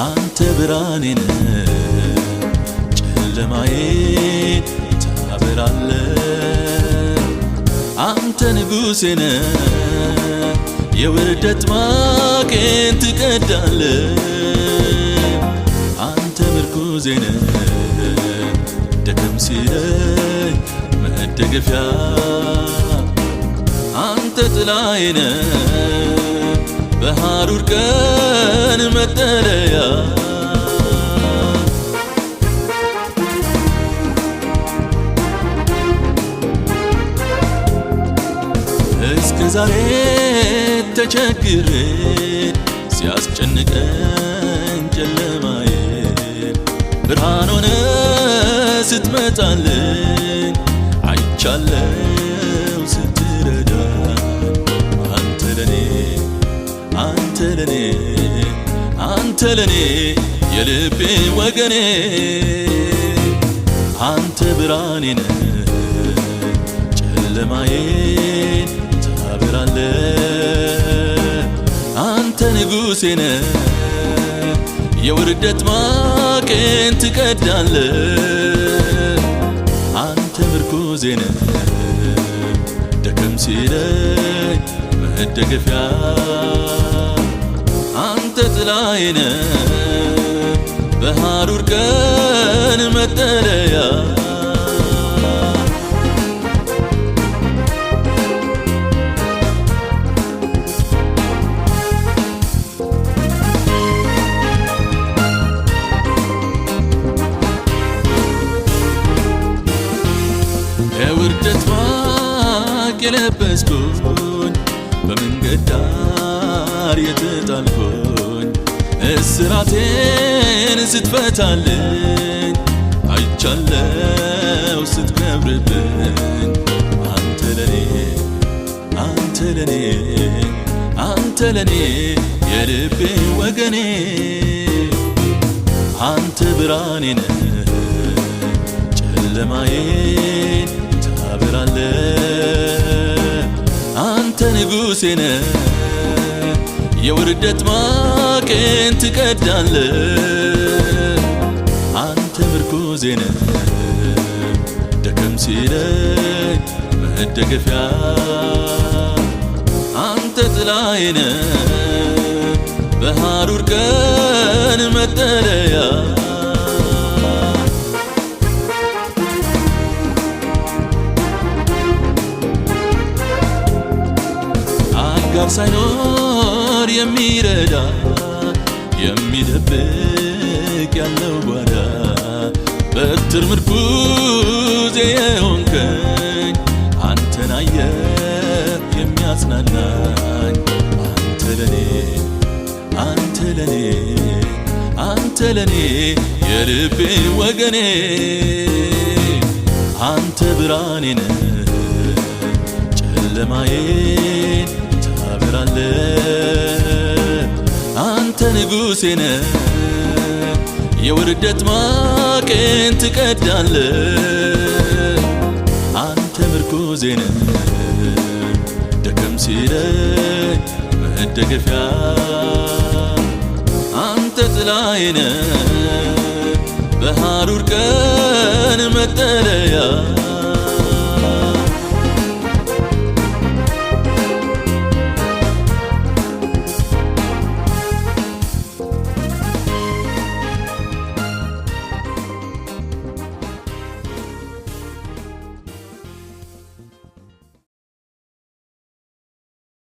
አንተ ብርሃኔ ነህ ጨለማዬን ታበራለህ አንተ ንጉሴ ነህ የውርደት ማቄን ትቀዳለህ አንተ ምርኩዜ ነህ ደከም ሲለኝ መደገፊያ አንተ ጥላዬ ነህ በሐሩር ቀን መጠለያ እስከ ዛሬ ተቸግሬ ሲያስጨንቀኝ ጨለማዬ ብርሃን ሆነ ስትመጣልኝ አይቻለው ስትረዳኝ አንተ ለኔ የልቤ ወገኔ አንተ ብርሃኔ ነህ ጨለማዬን ታበራለህ አንተ ንጉሴ ነህ የውርደት ማቄን ትቀዳለህ አንተ ምርኩዜ ነህ ደከም ሲለኝ መደገፊያ አንተ ጥላዬ ነህ በሐሩር ቀን መጠለያ የውርደት ማቅ የለበስኩኝ በመንገድ ዳር የተጣልኩኝ እስራቴን ስትፈታልኝ አይቻለው ስትከብርብኝ አንተ ለኔ የልቤ ወገኔ አንተ ብርሃኔ ነህ ጨለማዬን ታበራለህ አንተ ንጉሴ ነህ የውርደት ማቄን ትቀዳለህ አንተ ምርኩዜ ነህ ደከም ሲለኝ መደገፊያ አንተ ጥላዬ ነህ በሐሩር ቀን መጠለያ አጋር ሳይኖር የሚረዳ የሚደብቅ ያለው ጓዳ በትር ምርኩዜ የሆንከኝ አንተን አየህ የሚያጽናናኝ አንተ ለኔ የልቤ ወገኔ አንተ ብርሃኔ ነህ ጨለማዬን ታበራለህ አንተ ንጉሴ ነህ የውርደት ማቄን ትቀዳለህ አንተ ምርኩዜ ነህ ደከም ሲለኝ መደገፊያ አንተ ጥላዬ ነህ በሐሩር ቀን መጠለያ